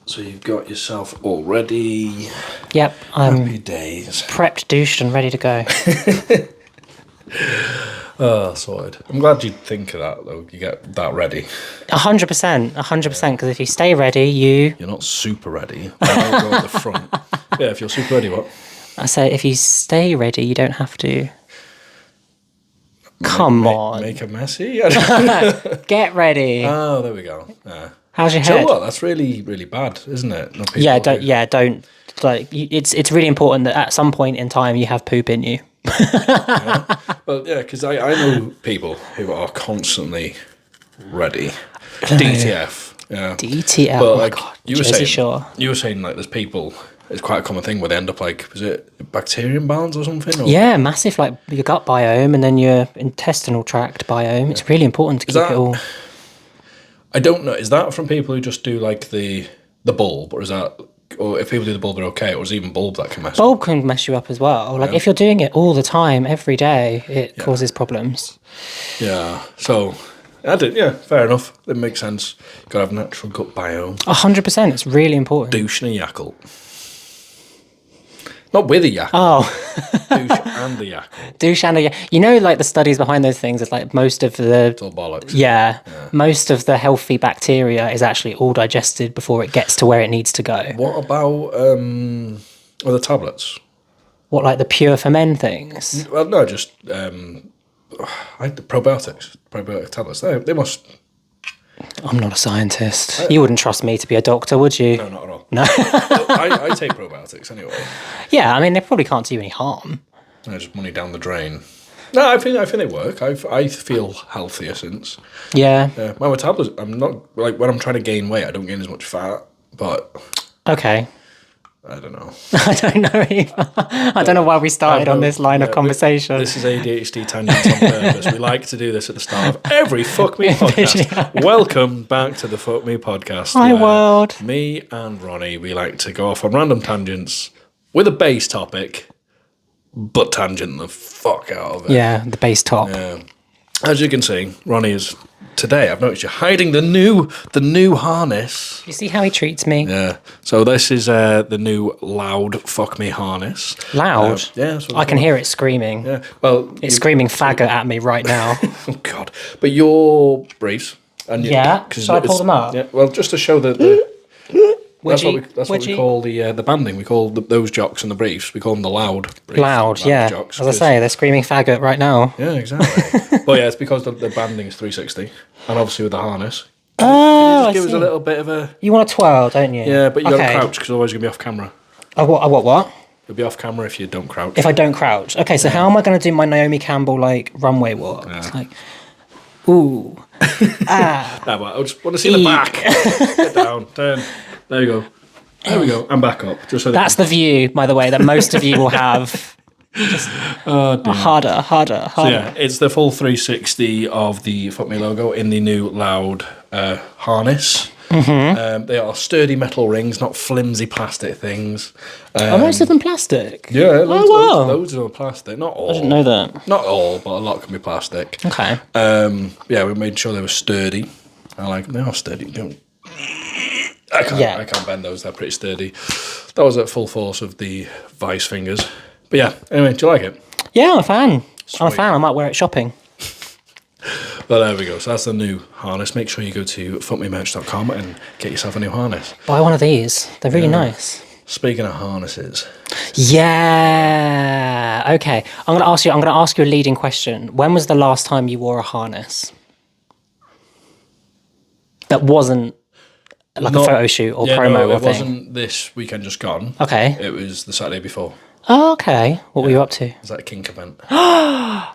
So you've got yourself all ready. Yep, I'm Happy days. prepped, douched, and ready to go. Oh, sorted. I'm glad you think of that, though. You get that ready. 100%, 100%, because if you stay ready, You're not super ready. I'll go at the front. Yeah, if you're super ready, what? I say, if you stay ready, you don't have to. Come on. Make a messy? Get ready. Oh, there we go. How's your Do you head? know what? That's really, really bad, isn't it? Not people Yeah, who- don't. Like, it's really important that at some point in time you have poop in you. Well, yeah, because I know people who are constantly ready. DTF. Yeah. DTL. But Oh my like God. you were Jersey saying, Shore. like there's people. It's quite a common thing where they end up like, was it bacterium balance or something? Or, Yeah, massive, like your gut biome and then your intestinal tract biome. It's really important to keep it all. I don't know. Is that from people who just do like the bulb, or is that, or if people do the bulb, they're okay, or is it even bulb that can mess up? Bulb can mess you up as well. Like if you're doing it all the time, every day, it causes problems. Yeah. So, fair enough. It makes sense. You've got to have natural gut biome. 100%. It's really important. Douche and a Yakult. Not with a Yakult. Oh, Douche and a Yakult. douche and you know, like the studies behind those things is like most of the It's all bollocks. most of the healthy bacteria is actually all digested before it gets to where it needs to go. What about other tablets? What, like the Pure for Men things? Well, no, just like the probiotic tablets. They must. I'm not a scientist. You wouldn't trust me to be a doctor, would you? No, not at all. No. I take probiotics anyway. Yeah, I mean, they probably can't do you any harm. Just money down the drain. No, I think they work. I feel healthier since. Yeah. My metabolism. I'm not like when I'm trying to gain weight. I don't gain as much fat, but Okay. I don't know. I don't know either. I don't know why we started on this line of conversation. This is ADHD tangents on purpose. We like to do this at the start of every Fuck Me podcast. Welcome back to the Fuck Me podcast. Hi, world. Me and Ronnie, we like to go off on random tangents with a base topic, but tangent the fuck out of it. Yeah, the base top. Yeah. As you can see, Ronnie is today. I've noticed you're hiding the new harness. You see how he treats me? Yeah. So this is the new loud Fuck Me harness. Loud? Yeah. That's what I it's can called. hear it screaming. Yeah. Well, It's screaming faggot at me right now. oh God. But your briefs. And Yeah? Shall I pull them up? Yeah. Well, just to show that that's what we call the banding. We call those jocks and the briefs. We call them the loud briefs. Loud, yeah. Jocks, As I say, they're screaming faggot right now. Yeah, exactly. Well, yeah, it's because the banding is 360, and obviously with the harness. Oh, Just give us a little bit of a. You want a twirl, don't you? Yeah, but you got to crouch because otherwise you're gonna be off camera. What? You'll be off camera if you don't crouch. If I don't crouch. Okay, so how am I going to do my Naomi Campbell, like, runway walk? Yeah. It's like, ooh. No, but I just want to see the back. Get down, turn. There you go. There we go. I'm back up. Just so That's the view, by the way, that most of you will have. Just harder. So yeah, it's the full 360 of the Fuck Me logo in the new loud harness. Mm-hmm. They are sturdy metal rings, not flimsy plastic things. Are most of them plastic? Yeah, wow. loads of them are plastic. Not all. I didn't know that. Not all, but a lot can be plastic. Okay. Yeah, we made sure they were sturdy. They are sturdy. I can't bend those. They're pretty sturdy. That was at full force of the vice fingers. But yeah, anyway, do you like it? Yeah, I'm a fan. Sweet. I'm a fan. I might wear it shopping. Well, there we go. So that's the new harness. Make sure you go to fuckmemerch.com and get yourself a new harness. Buy one of these. They're really nice. Speaking of harnesses. Yeah. Okay. I'm going to ask you a leading question. When was the last time you wore a harness? That wasn't like a photo shoot or promo or thing. It wasn't this weekend just gone. Okay. It was the Saturday before. Oh, okay. What were you up to? It was at a KINK event.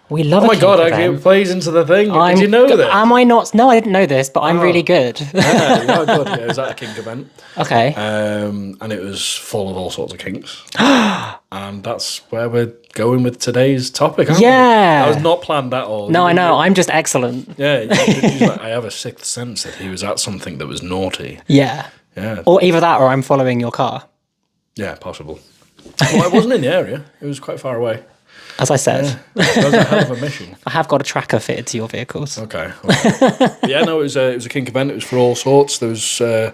We love Oh my KINK God, event. it plays into the thing. Did you know that? Am I not? No, I didn't know this, but I'm really good. Yeah, you are good. Yeah, it was at a KINK event. Okay. And it was full of all sorts of kinks. And that's where we're going with today's topic, aren't we? Yeah. That was not planned at all. No, I know. I'm just excellent. Yeah, I have a sixth sense that he was at something that was naughty. Yeah. Yeah. Or either that or I'm following your car. Yeah, possible. Well, I wasn't in the area. It was quite far away. As I said. Yeah. That was a hell of a mission. I have got a tracker fitted to your vehicles. Okay. Well, yeah, no, it was a KINK event. It was for all sorts. There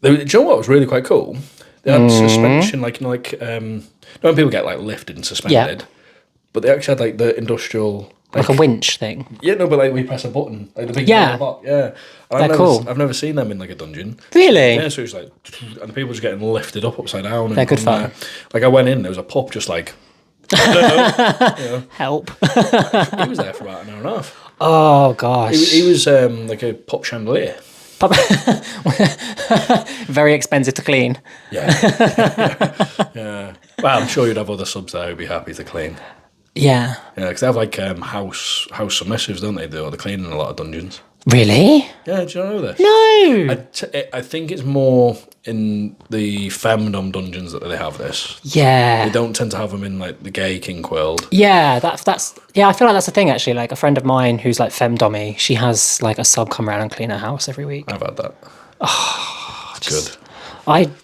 Do you know what was really quite cool? They had suspension, like when people get like lifted and suspended, but they actually had like the industrial, like a winch thing. Yeah, no, but like we press a button, like the big button. Yeah. And They're cool. I've never seen them in like a dungeon. Really? Yeah, so it's like, and the people just getting lifted up upside down. They're good fun. Like I went in, there was a pup just like, help. He was there for about an hour and a half. Oh gosh. He was like a pop chandelier. Very expensive to clean. Yeah. Yeah. Well, I'm sure you'd have other subs there who'd be happy to clean. Yeah. Yeah, because they have like house submissives, don't they? Do all the cleaning in a lot of dungeons. Really? Yeah, do you know this? No. I think it's more in the femdom dungeons that they have this. Yeah. They don't tend to have them in like the gay kink world. Yeah, that's yeah, I feel like that's the thing actually. Like a friend of mine who's like femdommy, she has like a sub come around and clean her house every week. I've had that. Oh, Good.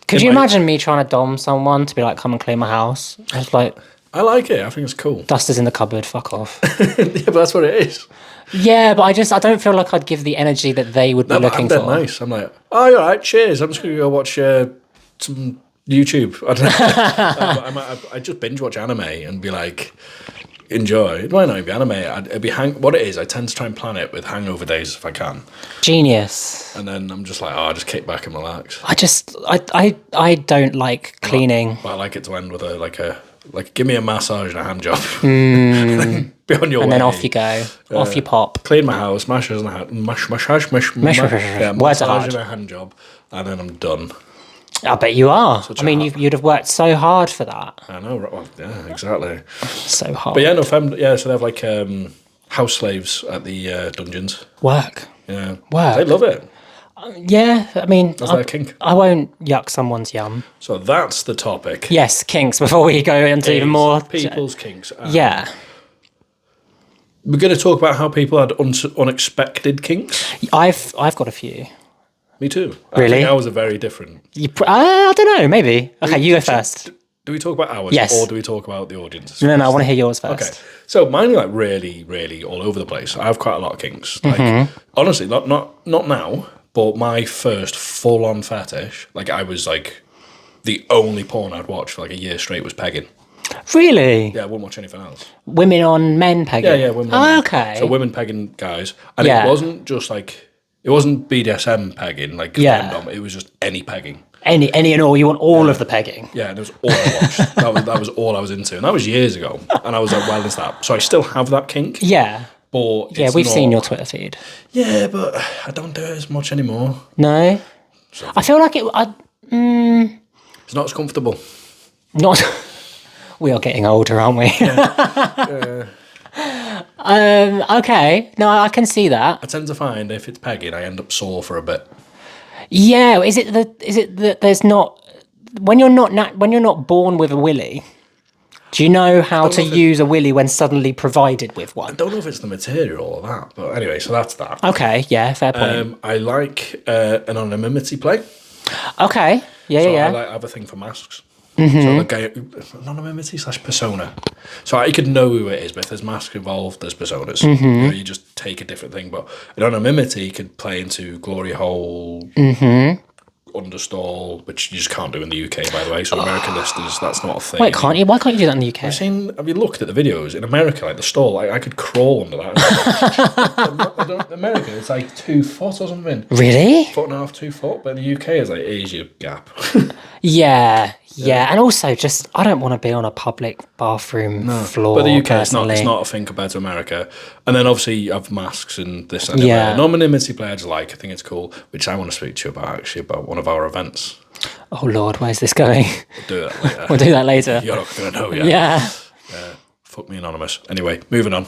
Could you imagine me trying to dom someone to be like, come and clean my house? I was like, I like it. I think it's cool. Dust is in the cupboard, fuck off. Yeah, but that's what it is. Yeah, but I don't feel like I'd give the energy that they would be looking for. Nice. I'm like, oh, you're right, cheers. I'm just going to go watch some YouTube. I don't know. I just binge watch anime and be like, enjoy. It might not even be anime. It'd be what it is, I tend to try and plan it with hangover days if I can. Genius. And then I'm just like, I'll just kick back and relax. I don't like cleaning. But I like it to end with like give me a massage and a hand job. Be on your way. And then off you go. Off you pop. Clean my house, massage and a hand massage and a hand job, and then I'm done. I bet you are. You'd have worked so hard for that. I know, right? Well, yeah, exactly. So hard. But yeah, so they have like house slaves at the dungeons. Work. Yeah. Work. They love it. Yeah, I mean, that's their kink. I won't yuck someone's yum. So that's the topic. Yes, kinks. Before we go into even more people's kinks. Yeah. We're going to talk about how people had unexpected kinks. I've got a few. Me too. Really? I think ours are very different. I don't know. Maybe. Okay, you go first. Do we talk about ours? Yes. Or do we talk about the audience? No, I want to hear yours first. Okay. So mine are like really, really all over the place. I have quite a lot of kinks. Like honestly, not now, but my first full-on fetish, like I was like, the only porn I'd watch for like a year straight was pegging. Really? Yeah, I wouldn't watch anything else. Women on men pegging? Yeah, women on men. Okay. So women pegging guys. And it wasn't just like, it wasn't BDSM pegging, like femdom, it was just any pegging. Any and all, you want all of the pegging? Yeah, and that was all I watched. that was all I was into. And that was years ago. And I was like, well, is that? So I still have that kink. Yeah. But yeah, we've seen your Twitter feed. Yeah, but I don't do it as much anymore. No? So, I feel like it... It's not as comfortable. Not... We are getting older, aren't we? Yeah. Okay. No, I can see that. I tend to find if it's pegging, I end up sore for a bit. Yeah. Is it that there's not... When you're not born with a willy... Do you know how to use a willy when suddenly provided with one? I don't know if it's the material or that, but anyway, so that's that. Okay, yeah, fair point. I like anonymity play. Okay, yeah. I have a thing for masks. So like anonymity / persona. So I could know who it is, but if there's masks involved, there's personas. You just take a different thing. But anonymity could play into glory hole, understall, which you just can't do in the UK, by the way. So American listeners, that's not a thing. Wait, can't you? Why can't you do that in the UK? Have you looked at the videos in America? Like the stall, I could crawl under that. America, it's like 2 foot or something. Really? 1.5 to 2 foot. But in the UK, it's like, here's your gap. Yeah. And also, just I don't want to be on a public bathroom floor. But the UK, it's personally. not a thing compared to America. And then obviously you have masks and this and that. Anonymity play I just like. I think it's cool, which I want to speak to you about actually about one of our events. Oh Lord, where's this going? We'll do that later. We'll do that later. You're not going to know yet. Yeah. Fuck me anonymous. Anyway, moving on.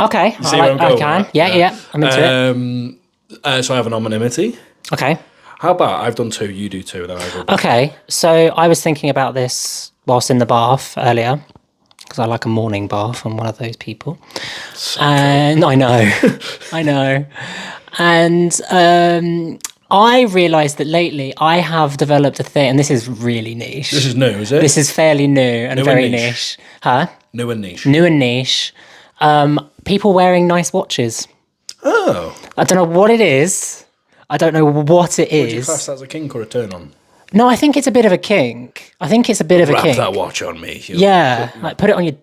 Okay. See where I'm going? Right? Yeah. I'm into it. So I have anonymity. Okay. How about I've done 2, you do 2, and then I go back. Okay, so I was thinking about this whilst in the bath earlier, because I like a morning bath. I'm one of those people. And I know. And I realised that lately I have developed a thing, and this is really niche. This is new, is it? This is fairly new and very niche. Huh? New and niche. New and niche. People wearing nice watches. Oh. I don't know what it is. I don't know what it Would you is. class that as a kink or a turn on? No, I think it's a bit of a kink. I think it's a bit of a Wrap kink. that watch on me. Yeah, like put it on your.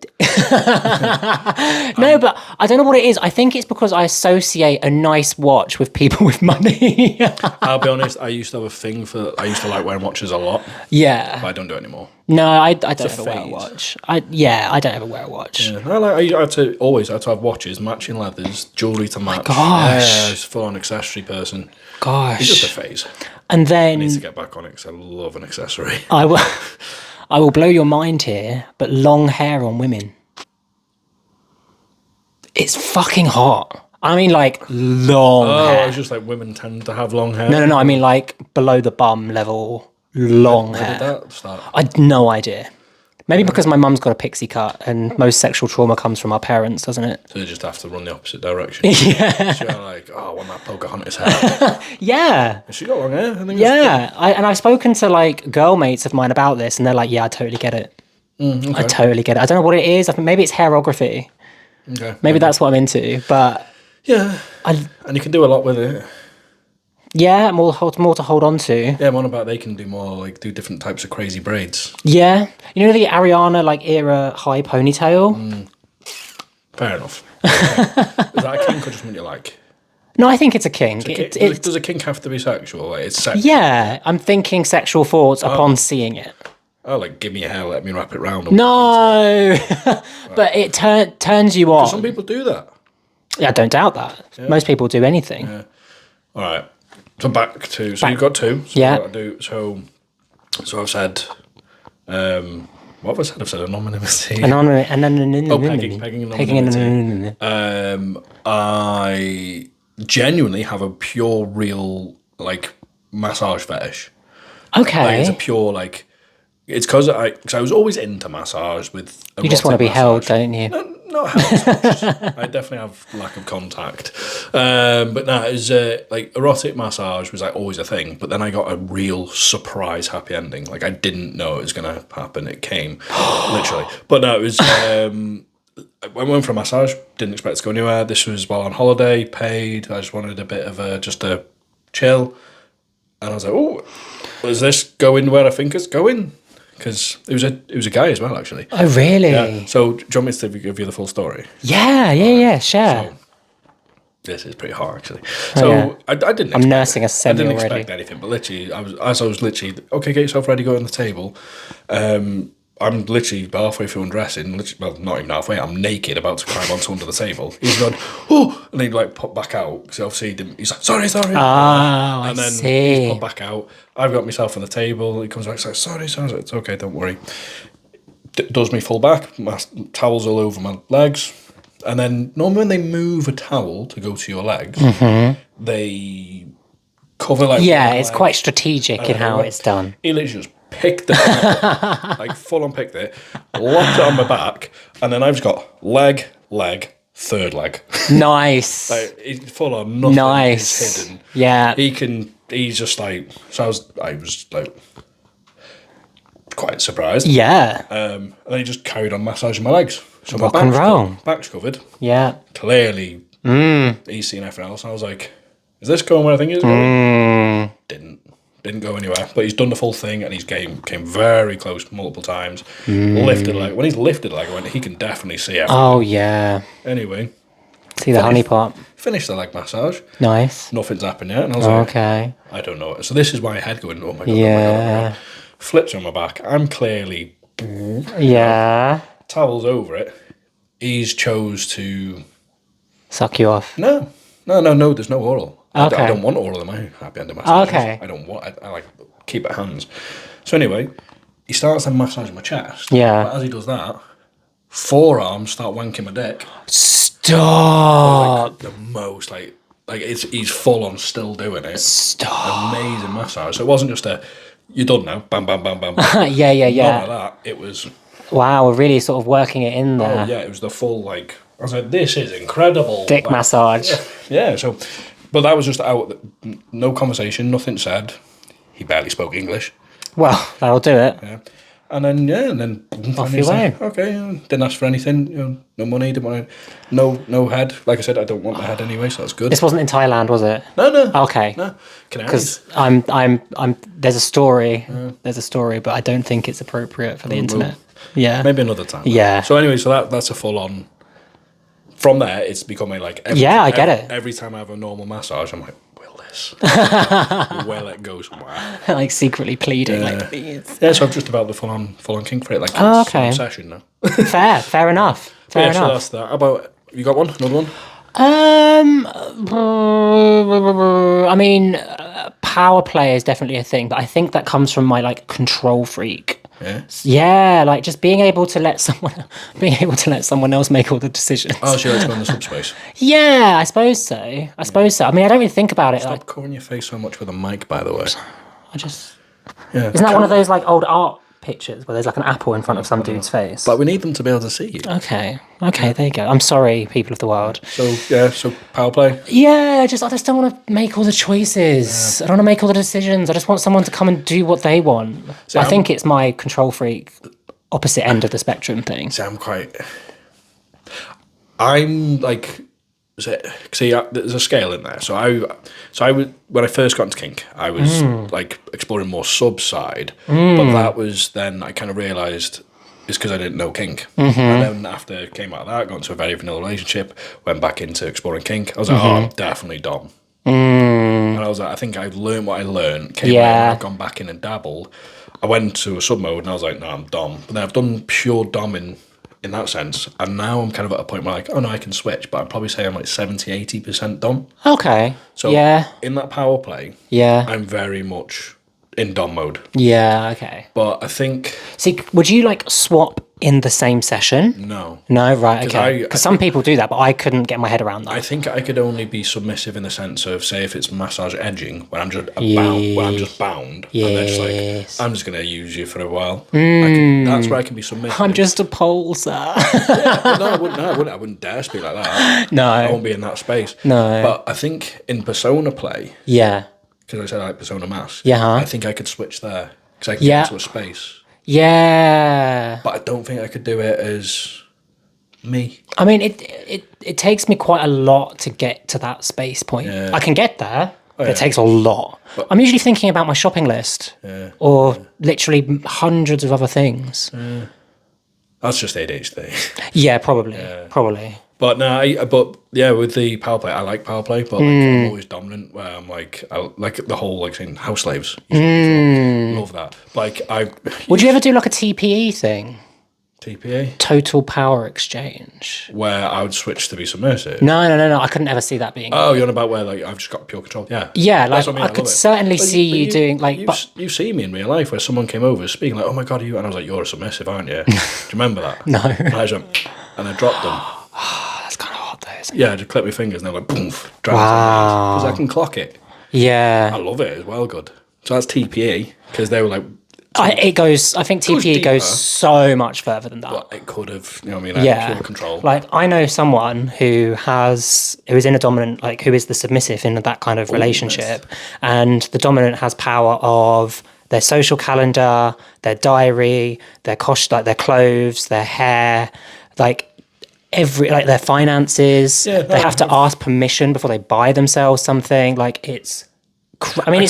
No, but I don't know what it is. I think it's because I associate a nice watch with people with money. I'll be honest. I used to have a thing for. I used to like wearing watches a lot. Yeah. But I don't do it anymore. No, I don't ever wear a phase. watch. I don't ever wear a watch. Yeah. I had to have watches, matching leathers, jewelry to match. gosh. Yeah, I was a full-on accessory person. Gosh. It's just a phase. And I then need to get back on it because I love an accessory. I will, I will blow your mind here, but long hair on women. It's fucking hot. I mean, like, long hair. I was just like, women tend to have long hair. No. I mean, like, below the bum level, long Where hair. did that start? I had no idea. Maybe because my mum's got a pixie cut, and most sexual trauma comes from our parents, doesn't it? So they just have to run the opposite direction. Yeah. So you're like, oh, I want that Pocahontas hair. Yeah. Has she got long hair? I think Yeah. And I've spoken to, like, girl mates of mine about this, and they're like, yeah, I totally get it. Okay. I totally get it. I don't know what it is. I think maybe it's hairography. Okay. Maybe that's what I'm into. But Yeah. And you can do a lot with it. yeah, more to hold on to. Yeah, I'm on about they can do more, like do different types of crazy braids. Yeah. You know the Ariana like era high ponytail? Fair enough. Okay. Is that a kink or just something you like? No, I think it's a kink. Does a kink have to be sexual? Like, it's sexual. Yeah, I'm thinking sexual thoughts upon seeing it. Oh, like give me your hair, let me wrap it round. No, but it turns you on. Some people do that. Yeah, I don't doubt that. Yeah. Most people do anything. Yeah. All right. So back to you've got two. So yeah. What I do, so I've said. What have I said? I've said anonymity. Pegging anonymity. I genuinely have a pure, real like massage fetish. Okay. Like, it's a pure like. It's because I was always into massage with. You just want to be held, don't you? No, not held. I definitely have lack of contact, but no, it was like erotic massage was like always a thing. But then I got a real surprise happy ending. Like I didn't know it was going to happen. It came literally, but no, it was. I went for a massage. Didn't expect to go anywhere. This was while on holiday, paid. I just wanted a bit of just a chill, and I was like, oh, does this go in where I think it's going? Because it was a guy as well, actually. Oh, really? Yeah. So, do you want me to give you the full story? Yeah, sure. So, this is pretty hard, actually. So, I didn't. I'm nursing a semi already. I didn't expect anything, but literally, I was literally okay. Get yourself ready, go on the table. I'm literally halfway through undressing. Well, not even halfway. I'm naked, about to climb onto under the table. He's gone, oh, and he'd like pop back out because obviously he didn't. He's like, sorry. Oh, and then see. he's popped back out. I've got myself on the table. He comes back, he's like, sorry. It's okay, don't worry. Does me full back. My towels all over my legs. And then normally when they move a towel to go to your legs, they cover like. Yeah, it's quite strategic in how it's done. He literally just picked it up, like full on picked it, locked it on my back, and then I've just got leg, third leg. Nice. Like it's full on, nothing is hidden. Yeah. He's just like, so I was like quite surprised. Yeah. And then he just carried on massaging my legs. So rock and roll. Back's covered. Yeah. Clearly, he's seen everything else. And I was like, is this going where I think it's going? Didn't go anywhere, but he's done the full thing, and he's came very close multiple times. Lifted leg. When he's lifted leg, he can definitely see everything. Oh yeah. Anyway, see the honey pot. Finished the leg massage. Nice. Nothing's happened yet, and I was like, okay. I don't know. So this is my head going, oh my god, yeah. Oh my god. Flips on my back. I'm clearly yeah. Towels over it. He's chose to suck you off. No. There's no oral. Okay. I don't want oral in my happy ending massage. Okay. I don't want. I like keep it hands. So anyway, he starts to massage my chest. Yeah. But as he does that, forearms start wanking my dick. Stop. Like, the most he's full on still doing it. Stop. Amazing massage. So it wasn't just you're done now. Bam, bam, bam, bam. bam. yeah. Not like that. It was. Wow, we're really sort of working it in there. Oh yeah, it was the full I was like, this is incredible. Dick massage. Yeah. So. But that was just out, no conversation, nothing said. He barely spoke English. Well, that'll do it. Yeah. And then Off you went. Okay, didn't ask for anything. No money, didn't want to, no head. Like I said, I don't want the head anyway, so that's good. This wasn't in Thailand, was it? No. Okay. No. Because I'm. There's a story. There's a story, but I don't think it's appropriate for the internet. Yeah. Maybe another time. Yeah. So anyway, that's a full on. From there, it's becoming like. I get it. Every time I have a normal massage, I'm like, will it go somewhere? Like secretly pleading, like please. Yeah, so I'm just about the full on kink for it. Like, it's an obsession now. Fair enough. Fair enough. So that's that. How about you? Got one? Another one? I mean, power play is definitely a thing, but I think that comes from my like control freak. Yeah, like just being able to let someone else make all the decisions. Oh, so you like to go in the subspace? Yeah, I suppose so. I mean, I don't really think about it. Stop covering your face so much with a mic, by the way. Isn't that one of those like old art pictures where there's like an apple in front of some dude's face? But we need them to be able to see you. Okay, there you go. I'm sorry, people of the world. So power play? Yeah, I just don't want to make all the choices. I don't want to make all the decisions. I just want someone to come and do what they want. So I think it's my control freak, opposite end of the spectrum thing. I'm like... See, there's a scale in there. So I was, when I first got into kink, I was like exploring more sub side, but that was then I kind of realised it's because I didn't know kink. And then after I came out of that, got into a very vanilla relationship, went back into exploring kink. I was like, I'm definitely dom. And I was like, I think I've learned what I learned. I've gone back in and dabbled. I went to a sub mode and I was like, no, I'm dom. But then I've done pure dom in that sense, and now I'm kind of at a point where like, oh no, I can switch, but I'd probably say I'm like 70-80% dom. Okay. So in that power play, I'm very much in dom mode. Yeah, okay. But I think... See, would you like swap in the same session? No. No, right, okay. Because some people do that, but I couldn't get my head around that. I think I could only be submissive in the sense of, say, if it's massage edging, when I'm just bound, and they're just like, I'm just going to use you for a while. That's where I can be submissive. I'm just a pole, sir. I wouldn't dare speak like that. No. I won't be in that space. No. But I think in persona play... Yeah. Because I said I like persona mask. Yeah. I think I could switch there. Because I can get into a space. Yeah. But I don't think I could do it as me. I mean, it takes me quite a lot to get to that space point. Yeah. I can get there, but it takes a lot. But I'm usually thinking about my shopping list or literally hundreds of other things. That's just ADHD. Yeah, probably. But no, with the power play, I like power play, but like, I'm always dominant. Where I'm like, I like the whole like saying house slaves. Love that. Like would you ever do like a TPE thing? TPA? Total Power Exchange. Where I would switch to be submersive. No. I couldn't ever see that being. Oh, you're on about where like I've just got pure control. Yeah. Yeah, like I could certainly see you doing like. You see me in real life where someone came over speaking like, "Oh my god, are you?" And I was like, "You're a submissive, aren't you?" Do you remember that? No. And I just went, and I dropped them. That's kind of hot though, isn't it? Yeah, I just clip my fingers and they're like, boom, because I can clock it. Yeah. I love it as well, good. So that's TPE, because they were like... I think TPE goes so much further than that. But it could have, you know what I mean, like pure control. Like, I know someone who is in a dominant, like, who is the submissive in that kind of relationship, and the dominant has power of their social calendar, their diary, their their clothes, their hair, like... their finances, they have to ask permission before they buy themselves something. Like it's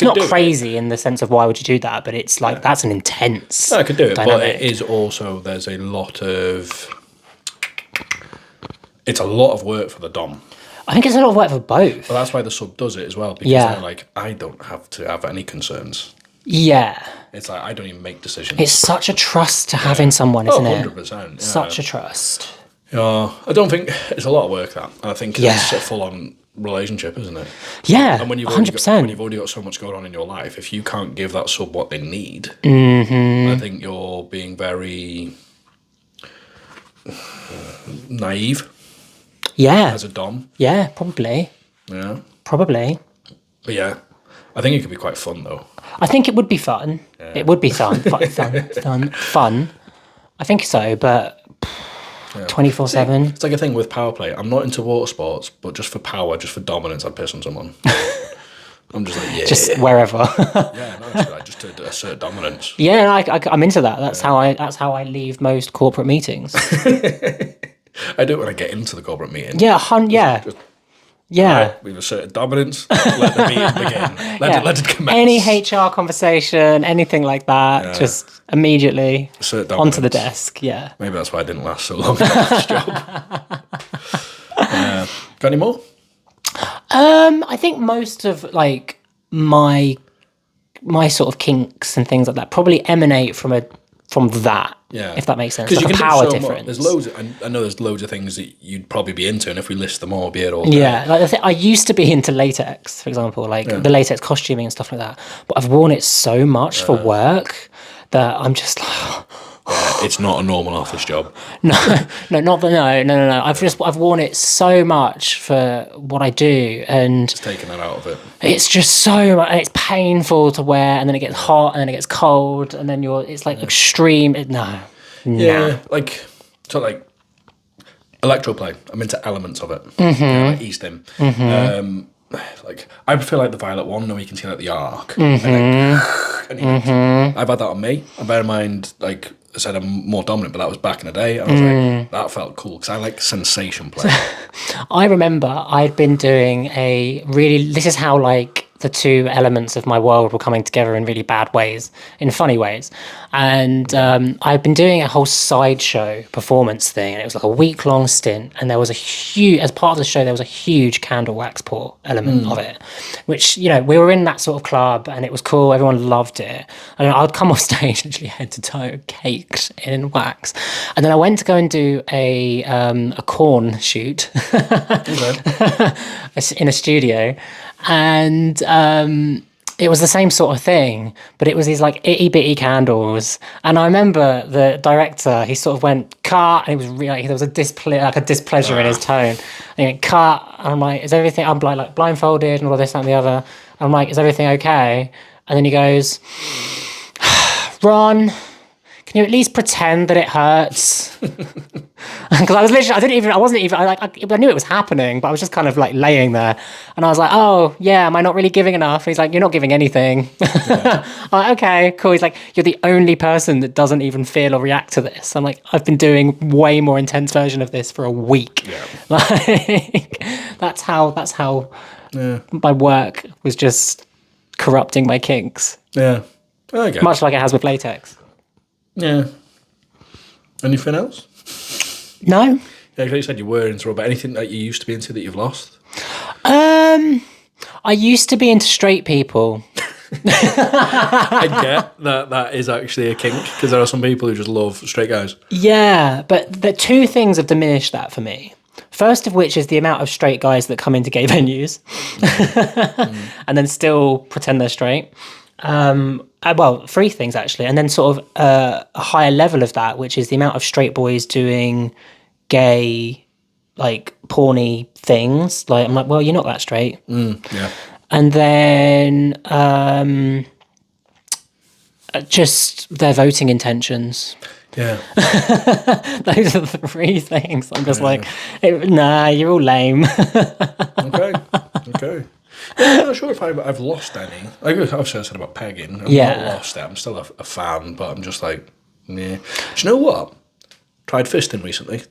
not crazy in the sense of why would you do that, but it's like that's an intense. I could do it, dynamic. but it is also there's a lot of. It's a lot of work for the dom. I think it's a lot of work for both. But that's why the sub does it as well, because they're like, I don't have to have any concerns. Yeah. It's like I don't even make decisions. It's such a trust to have in someone, isn't it? 100%. Such a trust. Yeah, I don't think it's a lot of work that. And I think it's a full-on relationship, isn't it? Yeah, and when you've 100%. When you've already got so much going on in your life, if you can't give that sub what they need, I think you're being very naive. Yeah. As a dom. Yeah, probably. Yeah. Probably. But yeah, I think it could be quite fun though. I think it would be fun. Yeah. It would be fun. Fun. I think so, but 24/7. It's like a thing with power play. I'm not into water sports, but just for power, just for dominance, I'd piss on someone. I'm just like, yeah. Just wherever. Yeah, no, it's like just to assert dominance. Yeah, I'm into that. That's how I leave most corporate meetings. I do it when I get into the corporate meeting. Yeah, yeah. Right, we've asserted dominance. Let the meeting begin. Let it commence. Any HR conversation, anything like that, just immediately onto the desk. Yeah. Maybe that's why I didn't last so long in this job. Got any more? I think most of like my sort of kinks and things like that probably emanate from that. Yeah. If that makes sense. Because like you can power difference. There's loads. I know there's loads of things that you'd probably be into, and if we list them all, be it all. Yeah, like I used to be into latex, for example, like the latex costuming and stuff like that. But I've worn it so much for work that I'm just like. It's not a normal office job. No. I've worn it so much for what I do, and just taking that out of it. It's just so much, and it's painful to wear, and then it gets hot, and then it gets cold, and then it's like extreme. Yeah, like electroplay. I'm into elements of it. Like Easton. Like I feel like the violet one. Where you can see like the arc. I've had that on me. And bear in mind, like I said, I'm more dominant, but that was back in the day. And I was like, that felt cool because I like sensation play. I remember I'd been doing this is how like the two elements of my world were coming together in really bad ways, in funny ways. And I'd been doing a whole sideshow performance thing, and it was like a week-long stint, and there was as part of the show, there was a huge candle wax pour element of it, which, we were in that sort of club, and it was cool, everyone loved it. And I'd come off stage literally head to toe, caked in wax. And then I went to go and do a corn shoot in a studio, and it was the same sort of thing, but it was these like itty bitty candles. And I remember the director, he sort of went cut, and it was really there was a displeasure in his tone. And he went cut, and I'm like, is everything? I'm like blindfolded and all this that, and the other. I'm like, is everything okay? And then he goes, Ron, can you at least pretend that it hurts? Because I was literally, I knew it was happening, but I was just kind of like laying there, and I was like, oh yeah, am I not really giving enough? And he's like, you're not giving anything. Yeah. I'm like, okay, cool. He's like, you're the only person that doesn't even feel or react to this. I'm like, I've been doing way more intense version of this for a week. Yeah. Like, that's how my work was just corrupting my kinks. Yeah. Okay. Much like it has with latex. Yeah. Anything else? No. Yeah, like you said you were into, but anything that you used to be into that you've lost? I used to be into straight people. I get that is actually a kink, because there are some people who just love straight guys. Yeah, but the two things have diminished that for me. First of which is the amount of straight guys that come into gay venues and then still pretend they're straight. Well, three things actually, and then sort of a higher level of that, which is the amount of straight boys doing gay, like porny things. Like I'm like, well, you're not that straight. Yeah. And then just their voting intentions. Yeah. Those are the three things. I'm just like, nah, you're all lame. Okay. Yeah, I'm not sure if I've lost any. Like I've said about pegging. I've not lost it. I'm still a fan, but I'm just like, yeah. Do you know what? Tried fisting recently.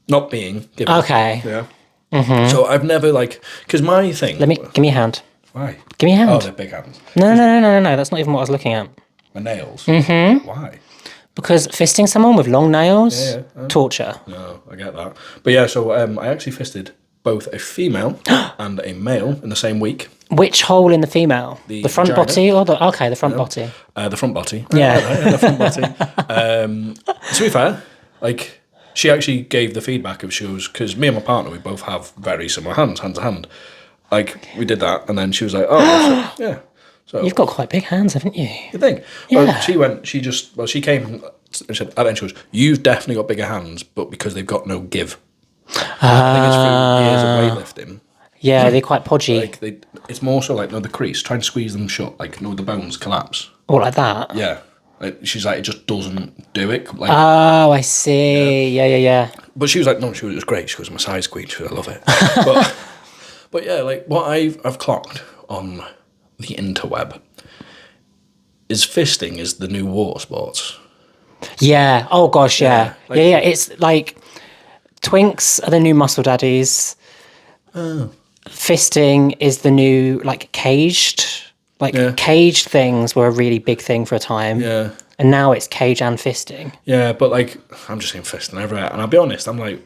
Not being given. Okay. Yeah. Mm-hmm. So I've never because my thing. Give me a hand. Why? Give me a hand. Oh, they're big hands. No. That's not even what I was looking at. My nails. Mm-hmm. Why? Because fisting someone with long nails, torture. No, I get that. But yeah, so I actually fisted both a female and a male in the same week. Which hole in the female? The front vagina. Body or the front body? The front body. Yeah. The front body. To be fair, she actually gave the feedback of because me and my partner, we both have very similar hands to hand. We did that, and then she was like, oh, yeah. So you've got quite big hands, haven't you? You think? Yeah. Well, she came and said, at the end she goes, you've definitely got bigger hands, but because they've got no give. I think it's through years of weightlifting. Yeah, they're quite podgy. It's more so the crease. Try and squeeze them shut, the bones collapse. Oh, like that? Yeah. She's like, it just doesn't do it. Oh, I see. Yeah. But she was like, no, it was great. She was my size queen. She was, I love it. but yeah, what I've clocked on the interweb is fisting is the new water sports. Yeah. Oh gosh, yeah. Yeah. It's like twinks are the new muscle daddies. Oh. Fisting is the new like caged. Caged things were a really big thing for a time. Yeah. And now it's cage and fisting. Yeah, but like I'm just saying fisting everywhere, and I'll be honest, I'm like,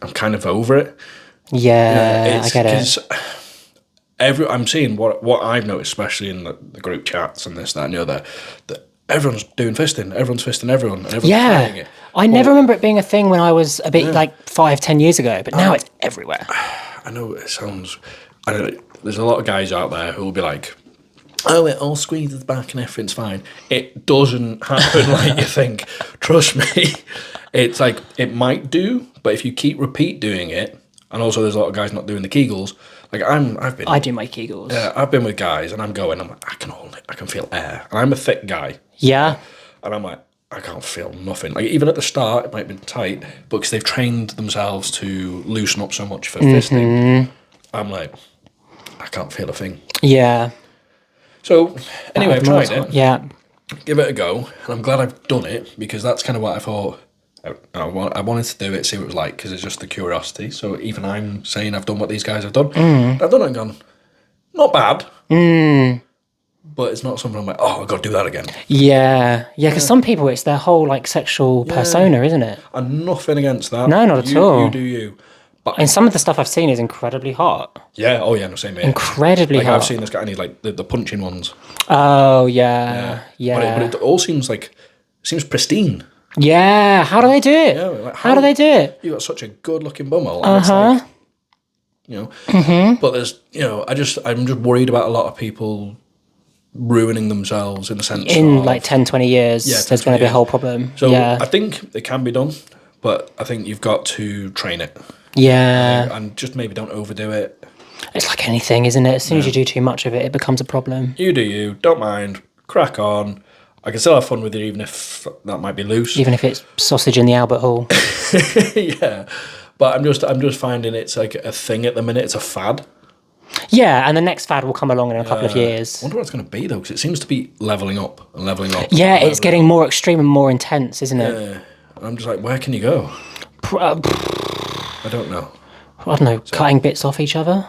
I'm kind of over it. Yeah, I get it. I'm seeing what I've noticed, especially in the group chats and this, that, and the other, that everyone's doing fisting. Everyone's fisting everyone. And everyone's trying it. I never remember it being a thing when I was a bit like 5-10 years ago, but now it's everywhere. I know it sounds. I don't know, there's a lot of guys out there who will be like, "Oh, it all squeezes back and everything's fine." It doesn't happen like you think. Trust me. It's like it might do, but if you keep repeat doing it, and also there's a lot of guys not doing the Kegels. Like I do my Kegels. Yeah, I've been with guys, and I'm like, I can hold it. I can feel air, and I'm a thick guy. Yeah. And I'm like, I can't feel nothing. Like even at the start, it might be tight, but because they've trained themselves to loosen up so much for fisting, I'm like, I can't feel a thing. Yeah. So anyway, I've tried it. Yeah. Give it a go, and I'm glad I've done it because that's kind of what I thought. I wanted to do it, see what it was like, because it's just the curiosity. So even I'm saying I've done what these guys have done. I've done it and gone, not bad. But it's not something I'm like, oh, I've got to do that again. Yeah. Yeah, because some people, it's their whole like sexual persona, isn't it? And nothing against that. No, not at all. You do you. But and some of the stuff I've seen is incredibly hot. Yeah, oh yeah, no, same here. Incredibly hot. I've seen this guy, and he's like the punching ones. Oh, yeah. But it all seems pristine. Yeah, how do they do it? Yeah, like how do they do it? You got such a good-looking bumhole. And it's like, but there's, I'm just worried about a lot of people ruining themselves in the sense in like 10, 20 years, there's going to be a whole problem. So I think it can be done, but I think you've got to train it. Yeah. And just maybe don't overdo it. It's like anything, isn't it? As soon as you do too much of it, it becomes a problem. You do you. Don't mind. Crack on. I can still have fun with it, even if that might be loose. Even if it's sausage in the Albert Hall. Yeah, but I'm just finding it's like a thing at the minute. It's a fad. Yeah, and the next fad will come along in a couple of years. I wonder what it's going to be though, because it seems to be leveling up and leveling up. Yeah, it's getting more extreme and more intense, isn't it? Yeah, and I'm just like, where can you go? I don't know. I don't know, cutting bits off each other.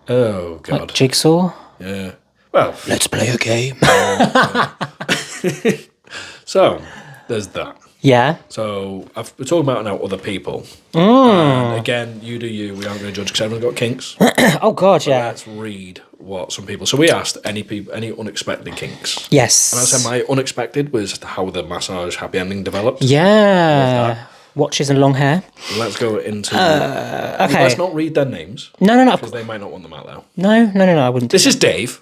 Oh God, like jigsaw. Yeah. Well, let's play a game. So, there's that. Yeah. So, we're talking about now other people. And again, you do you. We aren't going to judge because everyone's got kinks. Oh, God, yeah. Let's read what some people... So, we asked any unexpected kinks. Yes. And I said my unexpected was how the massage happy ending developed. Yeah. Watches and long hair. Let's go into... okay. Let's not read their names. No. Because they might not want them out there. No, I wouldn't. This is Dave.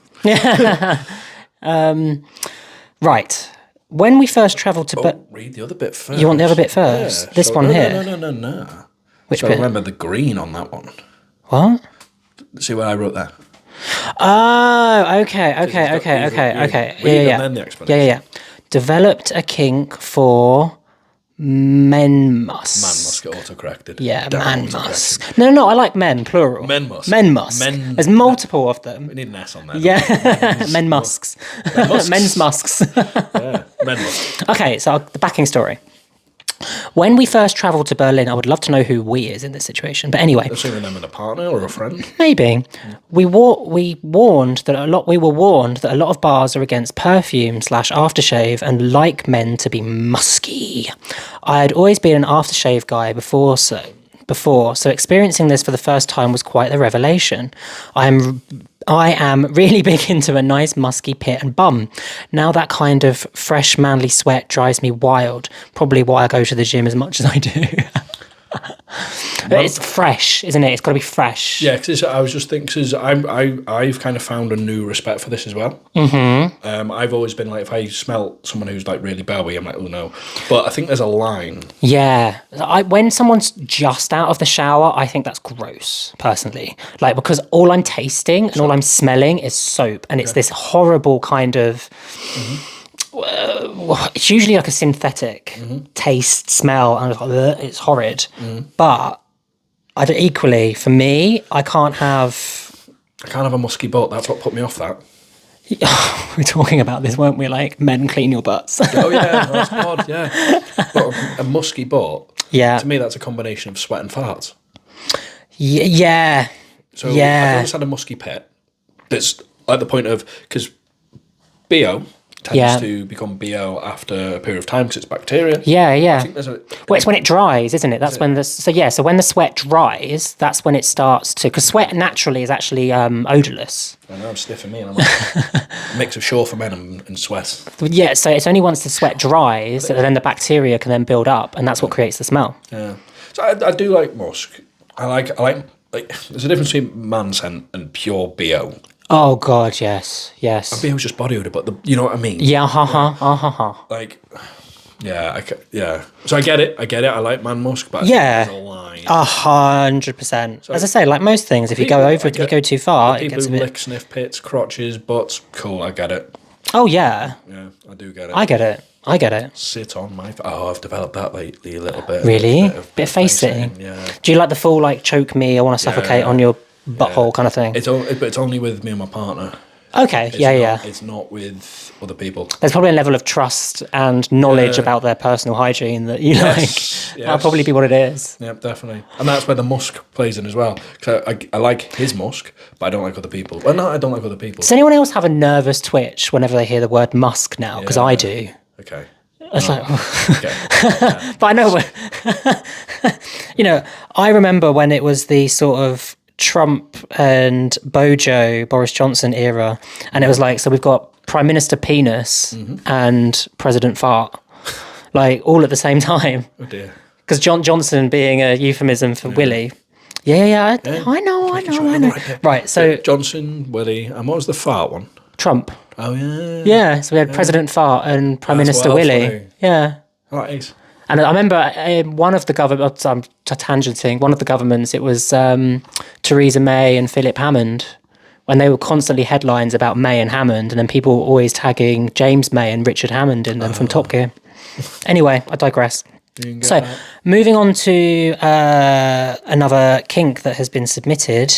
Right. When we first travelled to... read the other bit first. You want the other bit first? Yeah. This one here? No. Which bit? Remember the green on that one. What? See what I wrote there? Oh, okay. Yeah. And then the explanation. Yeah. Developed a kink for men must. Man must get auto-corrected. Yeah, man must. No, I like men, plural. Men must. There's multiple of them. We need an S on there. Yeah. Men musks. Men's musks. Yeah, men must. Okay, so the backing story. When we first travelled to Berlin, I would love to know who we is in this situation. But anyway, assuming them with a partner or a friend. Maybe we were warned that a lot of bars are against perfume/aftershave and like men to be musky. I had always been an aftershave guy before, so experiencing this for the first time was quite the revelation. I am really big into a nice musky pit and bum. Now that kind of fresh manly sweat drives me wild. Probably why I go to the gym as much as I do. But it's fresh, isn't it? It's got to be fresh. Yeah, because I was just thinking, because I've kind of found a new respect for this as well. Mm-hmm. I've always been like, if I smell someone who's like really belly, I'm like, oh no. But I think there's a line. Yeah. When someone's just out of the shower, I think that's gross, personally. Like, because all I'm tasting and all I'm smelling is soap. And it's this horrible kind of... it's usually like a synthetic taste, smell, and it's horrid. But equally, for me, I can't have I can't have a musky butt. That's what put me off that. We were talking about this, weren't we? Like, men clean your butts. Oh yeah, that's odd. Yeah, but a musky butt. Yeah. To me, that's a combination of sweat and farts. Yeah. So I've always had a musky pit. That's at the point of, because BO tends to become BO after a period of time because it's bacteria. Yeah. I think Well, it's when it dries, isn't it? That's when so when the sweat dries, that's when it starts to, because sweat naturally is actually odorless. I know, I'm sniffing me, and I'm like a mix of shore for men and sweat. Yeah, so it's only once the sweat dries that then the bacteria can then build up, and that's what creates the smell. Yeah. So I do like musk. I like there's a difference between man scent and pure BO. Oh God, yes. BO's just body odor, but you know what I mean? Yeah, Like, yeah. So I get it. I like man musk, but yeah, it's a line. 100%. As I say, like most things, if you go too far, it gets a bit. People lick, sniff pits, crotches, butts. Cool, I get it. Oh yeah. Yeah, I do get it. I get it. Sit on my. I've developed that lately a little bit. Really? Bit of face sitting. Yeah. Do you like the full like choke me? I want to suffocate on your butthole kind of thing. It's only with me and my partner. Okay. It's not with other people. There's probably a level of trust and knowledge about their personal hygiene that you like. That'll probably be what it is. Yeah, definitely. And that's where the musk plays in as well. Because I like his musk, but I don't like other people. Well, no, I don't like other people. Does anyone else have a nervous twitch whenever they hear the word musk now? Because I do. Okay. It's like, Okay. Yeah. but I know, I remember when it was the sort of Trump and Boris Johnson era, and it was like, so we've got Prime Minister Penis and President Fart, like all at the same time. Oh dear. Because Johnson being a euphemism for Willie. Yeah. I know. Right, so Johnson, Willie, and what was the fart one? Trump. Oh yeah. Yeah, so we had President Fart and Prime Minister Willie. Funny. Yeah. Right. And I remember one of the government, I'm tangenting, one of the governments, it was Theresa May and Philip Hammond, when they were constantly headlines about May and Hammond, and then people were always tagging James May and Richard Hammond in them from Top Gear. Anyway, I digress. So, moving on to another kink that has been submitted,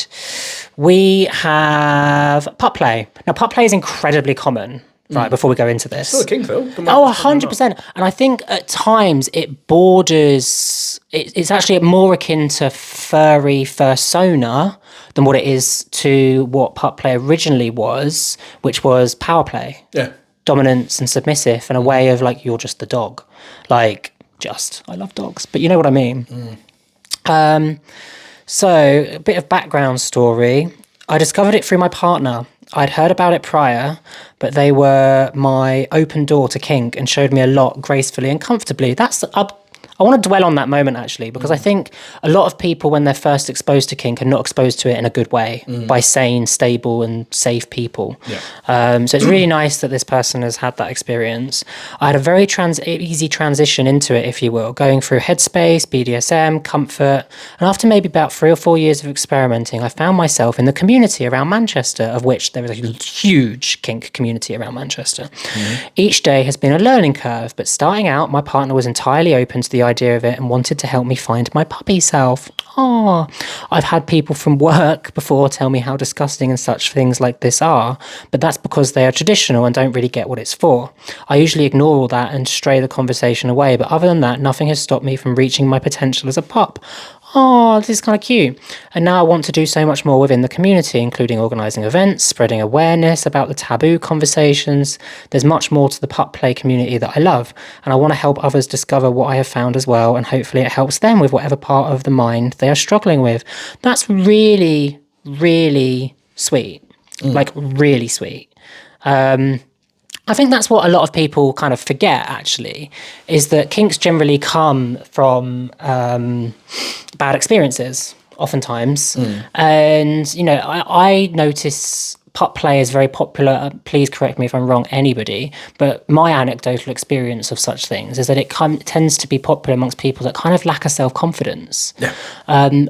we have pup play. Now, pup play is incredibly common. Right, before we go into this. Still a kink, though. 100%. And I think at times it borders, it's actually more akin to furry fursona than what it is to what pup play originally was, which was power play. Yeah. Dominance and submissive, and a way of like, you're just the dog. Like, I love dogs, but you know what I mean. So, a bit of background story. I discovered it through my partner. I'd heard about it prior, but they were my open door to kink and showed me a lot gracefully and comfortably. I want to dwell on that moment, actually, because I think a lot of people, when they're first exposed to kink, are not exposed to it in a good way by sane, stable and safe people. Yeah. So it's really nice that this person has had that experience. I had a very easy transition into it, if you will, going through Headspace, BDSM, comfort. And after maybe about 3 or 4 years of experimenting, I found myself in the community around Manchester, of which there is a huge kink community around Manchester. Each day has been a learning curve, but starting out, my partner was entirely open to the idea of it and wanted to help me find my puppy self. I've had people from work before tell me how disgusting and such things like this are, but that's because they are traditional and don't really get what it's for. I usually ignore all that and stray the conversation away, but other than that, nothing has stopped me from reaching my potential as a pup. This is kind of cute. And now I want to do so much more within the community, including organising events, spreading awareness about the taboo conversations. There's much more to the pup play community that I love, and I want to help others discover what I have found as well, and hopefully it helps them with whatever part of the mind they are struggling with. That's really, really sweet. Like, really sweet. I think that's what a lot of people kind of forget, actually, is that kinks generally come from bad experiences, oftentimes. And, I notice pup play is very popular. Please correct me if I'm wrong, anybody. But my anecdotal experience of such things is that it tends to be popular amongst people that kind of lack a self-confidence. Yeah.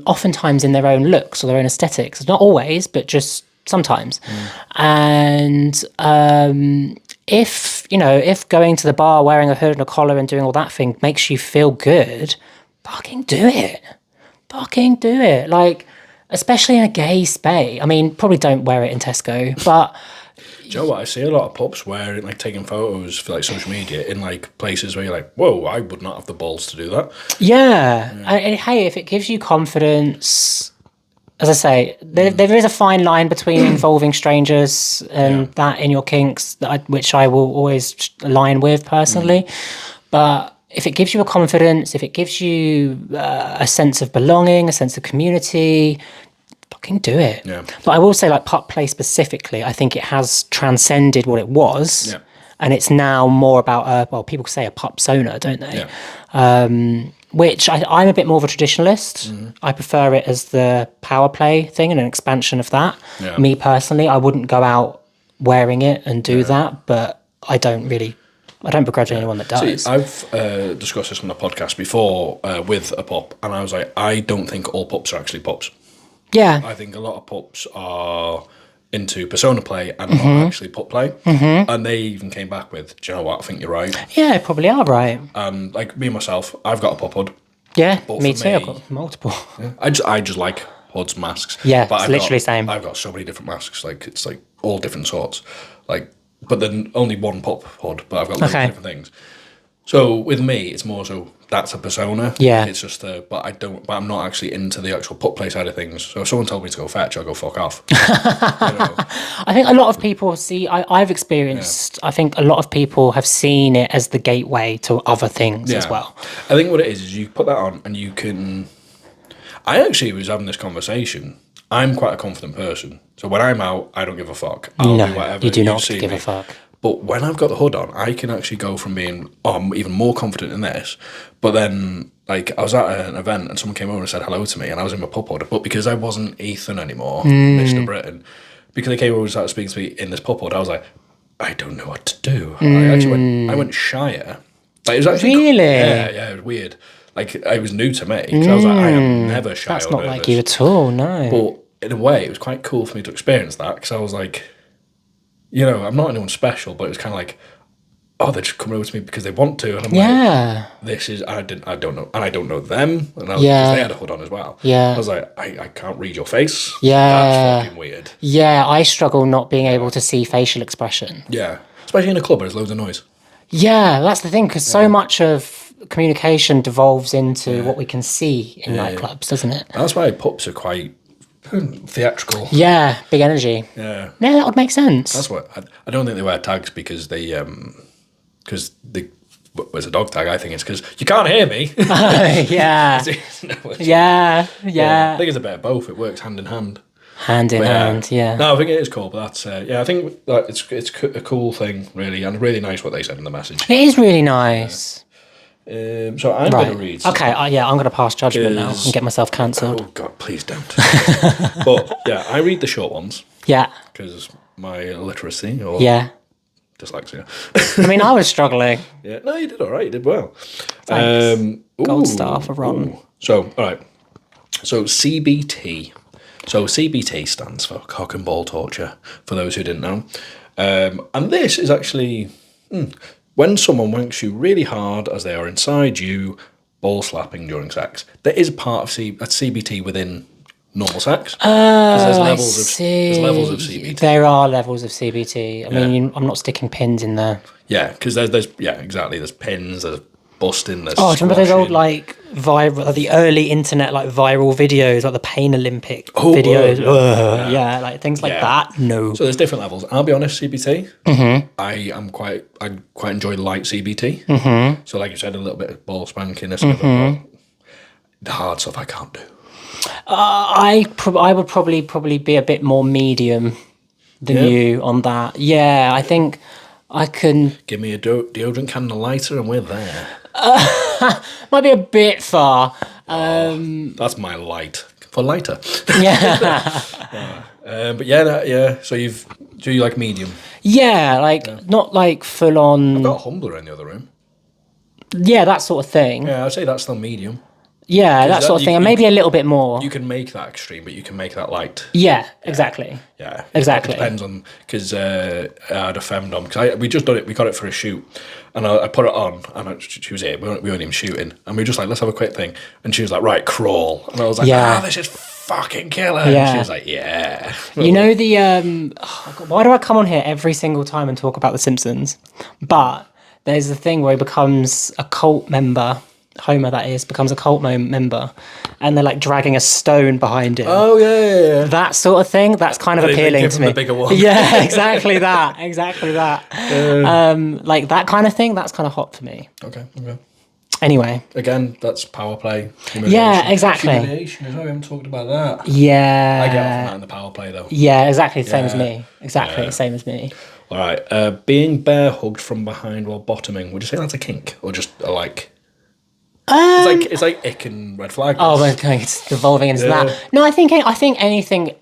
Oftentimes in their own looks or their own aesthetics. Not always, but just sometimes. And if going to the bar wearing a hood and a collar and doing all that thing makes you feel good, fucking do it. Like, especially in a gay space. I mean, probably don't wear it in Tesco, but Do you know what? I see a lot of pups wearing, like, taking photos for, like, social media in, like, places where you're like, whoa, I would not have the balls to do that. yeah. And hey, if it gives you confidence, as I say, there is a fine line between involving strangers and that in your kinks, which I will always align with personally. But if it gives you a confidence, if it gives you a sense of belonging, a sense of community, fucking do it. Yeah. But I will say, like, pup play specifically, I think it has transcended what it was. Yeah. And it's now more about, well, people say a pup persona, don't they? Yeah. Which I'm a bit more of a traditionalist. I prefer it as the power play thing and an expansion of that. Yeah. Me personally, I wouldn't go out wearing it and do that, but I don't begrudge anyone that does. See, I've discussed this on the podcast before with a pup, and I was like, I don't think all pups are actually pups. Yeah. I think a lot of pups are into persona play and not actually pup play. And they even came back with, do you know what, I think you're right. Yeah, probably are right. Like me myself, I've got a pup hood. Yeah, But me for too. me- I've got multiple. I just like hoods, masks. Yeah, but it's I've literally got, same. I've got so many different masks. Like, it's like all different sorts. Like, but then only one pup hood, but I've got loads Okay. of different things. So with me, it's more so that's a persona. Yeah. It's just but I'm not actually into the actual pup play side of things. So if someone told me to go fetch, I'll go fuck off. You know? I think a lot of people see, I've experienced, I think a lot of people have seen it as the gateway to other things as well. I think what it is you put that on and you can. I actually was having this conversation. I'm quite a confident person. So when I'm out, I don't give a fuck. I'll do whatever you do not see give me. a fuck. But when I've got the hood on, I can actually go from being, I'm even more confident in this. But then, like, I was at an event and someone came over and said hello to me, and I was in my pup hood. But because I wasn't Ethan anymore, Mr. Britain, because they came over and started speaking to me in this pup hood, I was like, I don't know what to do. I went shyer. Like, it was actually Really? Yeah, it was weird. Like, it was new to me because I was like, I am never shy. That's or not nervous. like you at all, no. But in a way, it was quite cool for me to experience that because I was like, you know, I'm not anyone special, but it was kind of like, oh, they're just coming over to me because they want to, and I'm like, this is I don't know, and I don't know them, and because they had a hood on as well. I was like, I can't read your face. That's fucking weird. Yeah, I struggle not being able to see facial expression. Yeah, especially in a club where there's loads of noise. Yeah, that's the thing, because so much of communication devolves into what we can see in nightclubs, doesn't it? That's why pups are quite theatrical. Yeah, big energy. Yeah, that would make sense. that's what I don't think they wear tags because they where's a dog tag? I think it's because you can't hear me. Yeah. Yeah. I think it's a bit of both. It works hand in hand. Hand in hand, yeah. No, I think it is cool, but that's I think that it's a cool thing, really, and really nice what they said in the message. It is really nice. So I'm going to read. Okay, I'm going to pass judgment now and get myself cancelled. Oh God, please don't. But yeah, I read the short ones Yeah, because my illiteracy or yeah. dyslexia. I mean, I was struggling. Yeah, no, you did all right. You did well. Thanks. Gold star for Ron. So, all right. So CBT. So CBT stands for cock and ball torture, for those who didn't know. And this is actually when someone wanks you really hard as they are inside you, ball slapping during sex. There is part of CBT within normal sex. There's levels of CBT. There are levels of CBT. I mean, I'm not sticking pins in there. Yeah, because there's exactly. There's pins, there's busting, there's do you remember those old, squashing. like, the early internet, like, viral videos, like the Pain Olympic videos? Yeah, like, things like that? No. So there's different levels. I'll be honest, CBT, I quite enjoy light CBT. So like you said, a little bit of ball spanking, the hard stuff I can't do. I would probably be a bit more medium than you on that. Yeah, I think I can... Give me a deodorant can and a lighter and we're there. Might be a bit far. That's my light. For lighter. Yeah. But yeah. So do you like medium? Yeah, like, not like full on... I've got a Humbler in the other room. Yeah, that sort of thing. Yeah, I'd say that's still medium. Yeah, that sort of thing. And maybe a little bit more. You can make that extreme, but you can make that light. Yeah, exactly. Yeah, exactly. It depends on, because I had a femdom, because we just done it, we got it for a shoot, and I put it on, and she was here, we weren't even shooting, and we were just like, let's have a quick thing, and she was like, right, crawl, and I was like, this is fucking kill her. And she was like, yeah. You know the oh God, why do I come on here every single time and talk about The Simpsons? But there's a thing where he becomes a cult member. Homer, that is, becomes a cult member, and they're like dragging a stone behind him. Oh yeah. That sort of thing. That's kind of appealing to me. The bigger one. Yeah, exactly that. Exactly that. Like that kind of thing. That's kind of hot for me. Okay. Anyway. Again, that's power play. Yeah, exactly. Humiliation as well. We haven't talked about that. Yeah. I get off on that in the power play though. Yeah, exactly the same as me. Exactly the same as me. All right. Being bear hugged from behind while bottoming. Would you say that's a kink or just a like? It's like ick and red flag. Oh, okay, it's devolving into that. No, I think anything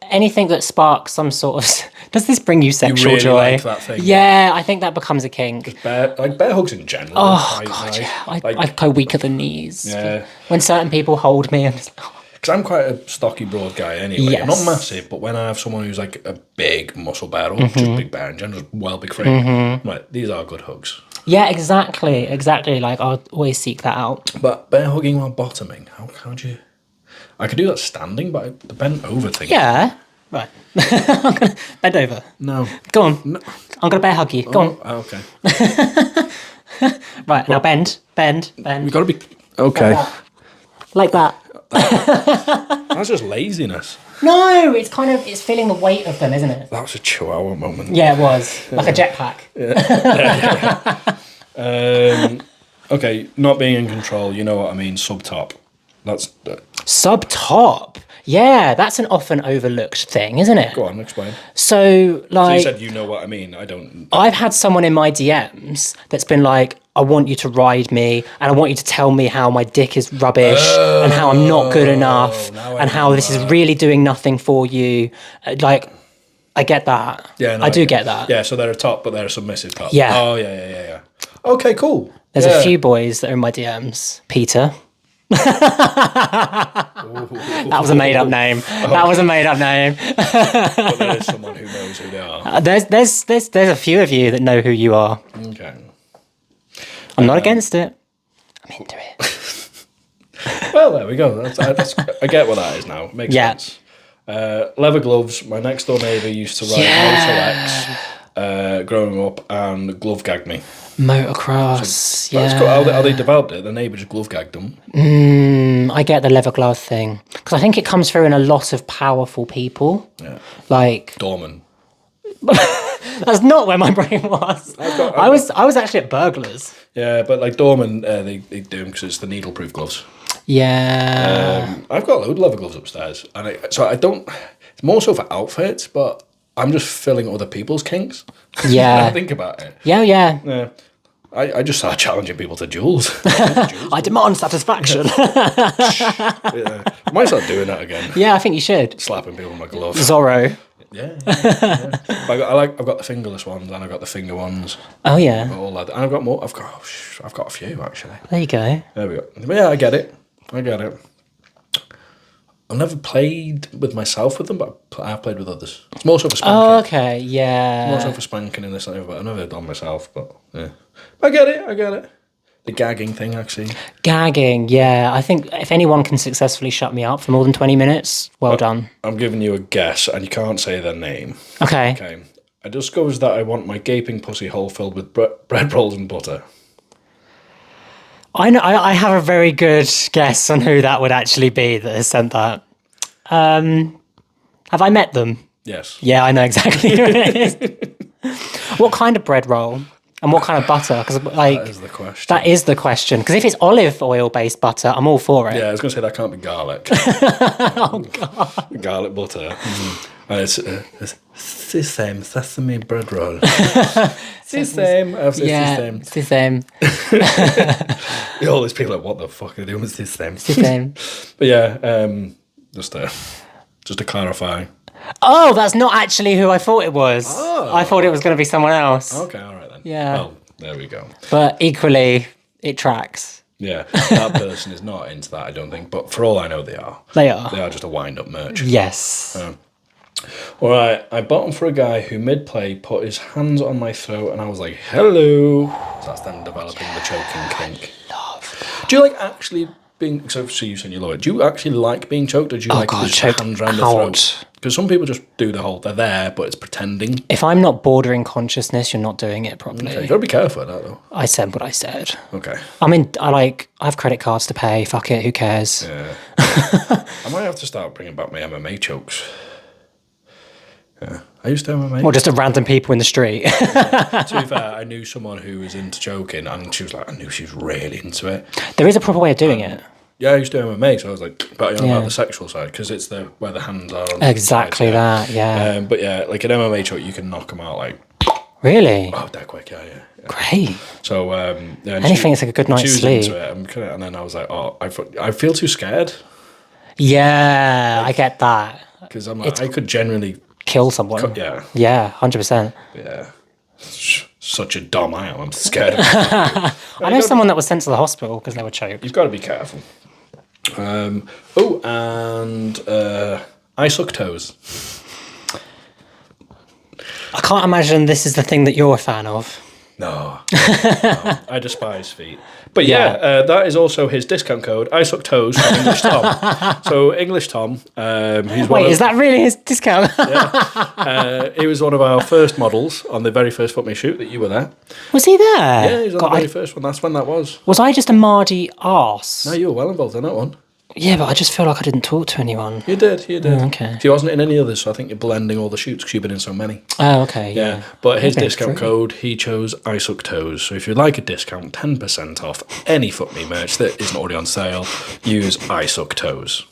that sparks some sort of. Does this bring you sexual really joy? like that thing, yeah, I think that becomes a kink. Bear hugs in general. Oh God, yeah. I go weak at the knees. Yeah. When certain people hold me and. Because I'm quite a stocky, broad guy anyway. Yes. I'm not massive, but when I have someone who's like a big muscle bear or just big bear in general, just well big frame, I'm like, these are good hugs. Yeah, exactly. Like I'll always seek that out. But bear hugging while bottoming, how do you? I could do that standing, but the bent over thing. Yeah. Right. I'm gonna bend over. No. Go on. No. I'm gonna bear hug you. Go on. Okay. Right, now bend. You've got to be okay. Like that. That's just laziness. No, it's feeling the weight of them, isn't it? That was a chihuahua moment. Yeah, it was. Like a jetpack. Okay, not being in control, you know what I mean, sub-top. That's... Sub-top? Yeah, that's an often overlooked thing, isn't it? Go on, explain. So, like... So you said you know what I mean, I don't... I've had someone in my DMs that's been like, I want you to ride me, and I want you to tell me how my dick is rubbish, and how I'm not good enough, and how this is really doing nothing for you. Like, I get that. Yeah, no, I do get that. Yeah, so they're a top, but they're a submissive top. Yeah. Oh, yeah. Okay, cool. There's a few boys that are in my DMs. Peter. That was a made-up name. That was a made-up name. But there is someone who knows who they are. There's a few of you that know who you are. Okay. I'm not against it. I'm into it. Well, there we go. I get what that is now. Makes sense. Leather gloves. My next door neighbour used to ride Motor X growing up and glove gagged me. Motocross, so that's cool. How they developed it, the neighbour just glove gagged them. I get the leather glove thing. Because I think it comes through in a lot of powerful people. Yeah. Like... Doorman. That's not where my brain was. I was actually at burglars. Yeah, but like doormen, they do them because it's the needle-proof gloves. Yeah. I've got a load of leather gloves upstairs, and I don't. It's more so for outfits, but I'm just filling other people's kinks. Yeah. I think about it. Yeah. I just start challenging people to duels. I demand satisfaction. Yeah. I might start doing that again. Yeah, I think you should. Slapping people with my glove. Zorro. Yeah. I've got the fingerless ones and I've got the finger ones. Oh yeah. All that. And I've got more. I've got a few actually. There you go. There we go. But yeah, I get it. I've never played with myself with them, but I've played with others. It's more so for spanking. Oh, okay, yeah. More so for spanking in this, but I've never done myself. But yeah, I get it. The gagging thing, actually. Gagging, yeah. I think if anyone can successfully shut me up for more than 20 minutes, well done. I'm giving you a guess, and you can't say their name. Okay. It just goes that I want my gaping pussy hole filled with bread rolls and butter. I know. I have a very good guess on who that would actually be that has sent that. Have I met them? Yes. Yeah, I know exactly who it is. What kind of bread roll? And what kind of butter? Because that is the question. That is the question. Because if it's olive oil based butter, I'm all for it. Yeah, I was going to say that can't be garlic. Oh God. Garlic butter. And it's sesame bread roll. Sesame. It's the same. All these people are like, what the fuck are they doing with sesame? Sesame. But yeah, just to clarify. Oh, that's not actually who I thought it was. Oh. I thought it was going to be someone else. Okay, all right then. Yeah. Well, there we go. But equally, it tracks. Yeah, that person is not into that, I don't think. But for all I know, they are. They are. They are just a wind-up merch. Yes. All right, I bottomed for a guy who mid-play put his hands on my throat and I was like, hello. So that's them developing the choking kink. Love. Do you like actually being... So you saying you're lawyer. Do you actually like being choked, or do you like just hands around the throat? Because some people just do the whole... They're there, but it's pretending. If I'm not bordering consciousness, you're not doing it properly. Okay, you've got to be careful of that, though. I said what I said. Okay. I mean, I have credit cards to pay. Fuck it, who cares? Yeah. I might have to start bringing back my MMA chokes. Yeah. I used to MMA. Or just a random people in the street. To be fair, I knew someone who was into choking, and she was like, I knew she was really into it. There is a proper way of doing it. Yeah, I used to do MMA, so I was like, but about the sexual side, because it's where the hands are. On exactly the that, yeah. But yeah, like an MMA choke, you can knock them out like... Really? Oh, dead quick, yeah. Great. So, anything that's like a good night's sleep. Into it, and then I was like, oh, I feel too scared. Yeah, I get that. Because I'm like, I could generally... Kill someone. Yeah, 100%. Yeah. Such a dumb I am. I'm scared of it. I know someone that was sent to the hospital because they were choked. You've got to be careful. I suck toes. I can't imagine this is the thing that you're a fan of. No, I despise feet. But that is also his discount code. I suck toes from English Tom. So English Tom. Is that really his discount? He was one of our first models on the very first Foot Me shoot that you were there. Was he there? Yeah, he was on the very first one. That's when that was. Was I just a mardy arse? No, you were well involved in that one. Yeah, but I just feel like I didn't talk to anyone. You did. Oh, okay. He wasn't in any others, so I think you're blending all the shoots because you've been in so many. Oh, okay. Yeah. But his discount code, he chose I Suck Toes. So if you'd like a discount, 10% off any Foot Me merch that isn't already on sale, use I Suck Toes.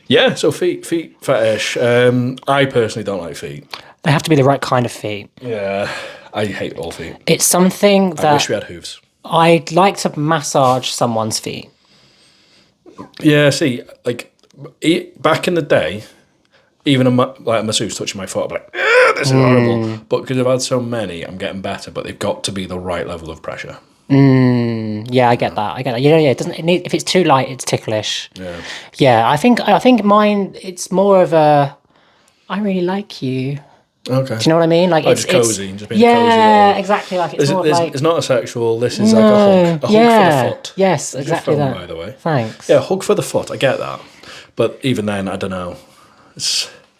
Yeah, so feet fetish. I personally don't like feet. They have to be the right kind of feet. Yeah, I hate all feet. It's something that... I wish we had hooves. I'd like to massage someone's feet. Yeah, see, like, back in the day, even a masseuse touching my foot, I'm like, this is horrible. But because I've had so many, I'm getting better, but they've got to be the right level of pressure. Yeah, I get that. It doesn't need, if it's too light, it's ticklish. Yeah, I think mine, it's more of a, I really like you. Okay. Do you know what I mean? Like it's cozy, just being cozy. Yeah, exactly. Like it's not a sexual. This is like a hug for the foot. Yes, exactly that. By the way, thanks. Yeah, hug for the foot. I get that, but even then, I don't know.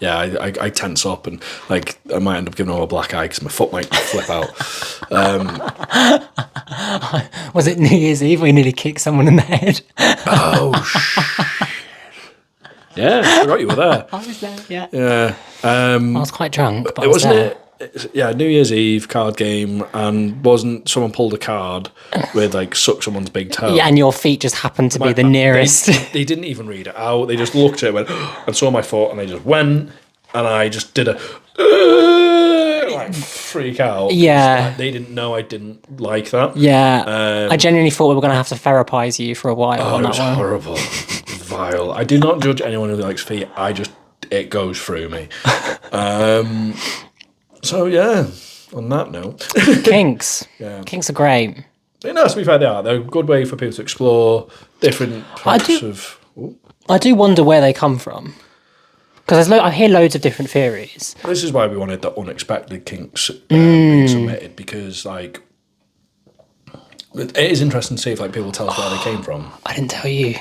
I tense up and like I might end up giving them a black eye because my foot might flip out. Was it New Year's Eve? We nearly kicked someone in the head. Oh shit! Yeah, I forgot you were there. I was there. Yeah. Yeah. I was quite drunk, but New Year's Eve card game, and wasn't someone pulled a card with like suck someone's big toe? Yeah, and your feet just happened to be the nearest. They didn't even read it out. They just looked at it, went and saw my foot, and they just went, and I just did a like freak out. Yeah, like, they didn't know I didn't like that. Yeah, I genuinely thought we were going to have to therapize you for a while. Oh, it was horrible, vile. I do not judge anyone who likes feet. It goes through me. So yeah, on that note. Kinks. Yeah. Kinks are great. No, to be fair, they are. They're a good way for people to explore different types of... I do wonder where they come from. Because I hear loads of different theories. This is why we wanted the unexpected kinks being submitted, because like it is interesting to see if like people tell us where they came from. I didn't tell you.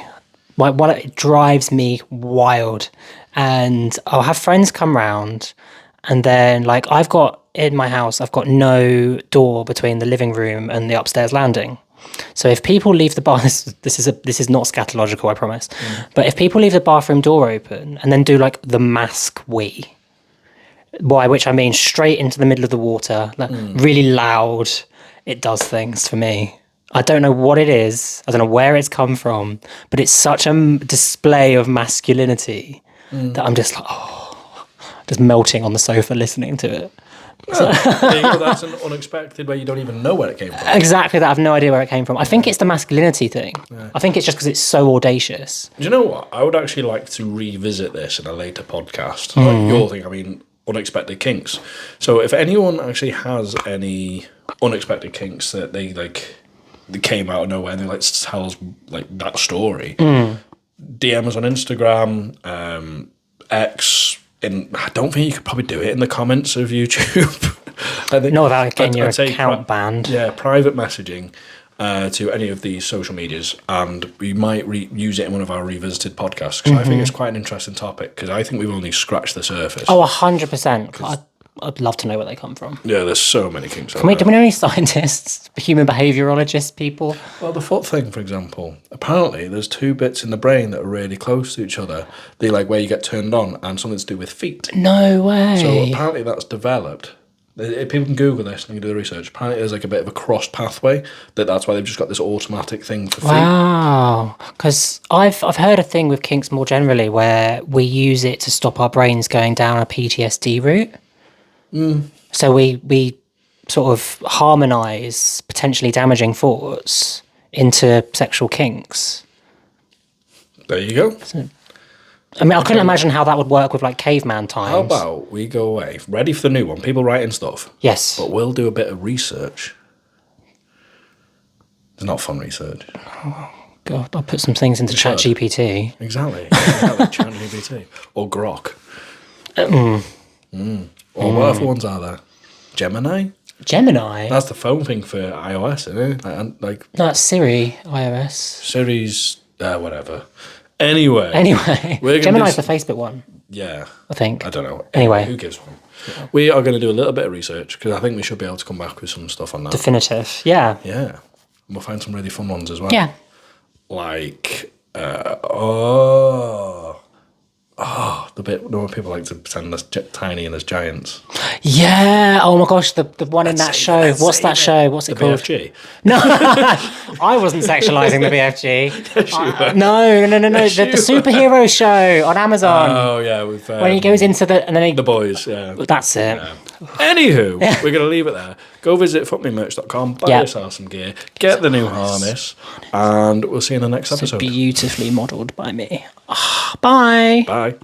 It drives me wild. And I'll have friends come round, and then like in my house, I've got no door between the living room and the upstairs landing. So if people leave the bar, this is not scatological, I promise. But if people leave the bathroom door open and then do like the mask wee, by which I mean straight into the middle of the water, like really loud, it does things for me. I don't know what it is. I don't know where it's come from, but it's such a display of masculinity that I'm just like, just melting on the sofa listening to it. That's an unexpected where you don't even know where it came from. Exactly that. I have no idea where it came from. I think it's the masculinity thing. I think it's just because it's so audacious. Do you know what? I would actually like to revisit this in a later podcast. Like your thing, I mean, unexpected kinks. So if anyone actually has any unexpected kinks that they came out of nowhere and they like tell us like that story, DM us on Instagram, X. I don't think you could probably do it in the comments of YouTube. No, without getting your account banned. Yeah, private messaging. to any of these social medias, and we might use it in one of our revisited podcasts, because I think it's quite an interesting topic, because I think we've only scratched the surface. Oh, 100%. I'd love to know where they come from. Yeah, there's so many kinks out Do there. we know any scientists, human behaviourologists, people? Well, the foot thing, for example, apparently there's two bits in the brain that are really close to each other. They like where you get turned on, and something to do with feet. No way. So apparently that's developed. People can Google this and you can do the research. Apparently there's like a bit of a cross pathway, that's why they've just got this automatic thing for feet. Wow. Because I've heard a thing with kinks more generally where we use it to stop our brains going down a PTSD route. So we sort of harmonise potentially damaging thoughts into sexual kinks. There you go. I mean, I couldn't imagine how that would work with like caveman times. How about we go away, ready for the new one, people writing stuff. Yes. But we'll do a bit of research. It's not fun research. God, I'll put some things into ChatGPT. Exactly. ChatGPT. Or Grok. Or what other ones are there? Gemini? Gemini? That's the phone thing for iOS, isn't it? No, that's Siri, iOS. Siri's, whatever. Anyway. Gemini's the Facebook one. Yeah. I think. I don't know. Anyway. Who gives one? Yeah. We are going to do a little bit of research, because I think we should be able to come back with some stuff on that. Definitive. Yeah. Yeah. And we'll find some really fun ones as well. Yeah. Like, the bit where people like to pretend there's tiny and there's giants. Yeah. Oh my gosh, the one in that show. What's that show? What's it called? BFG. No, I wasn't sexualising the BFG. No. The superhero show on Amazon. Oh yeah, with when he goes into the boys. Yeah, that's it. Yeah. Anywho, we're gonna leave it there. Go visit fuckmemerch.com, buy yourself some gear, get the new harness, and we'll see you in the next episode. Beautifully modelled by me. Bye. Bye.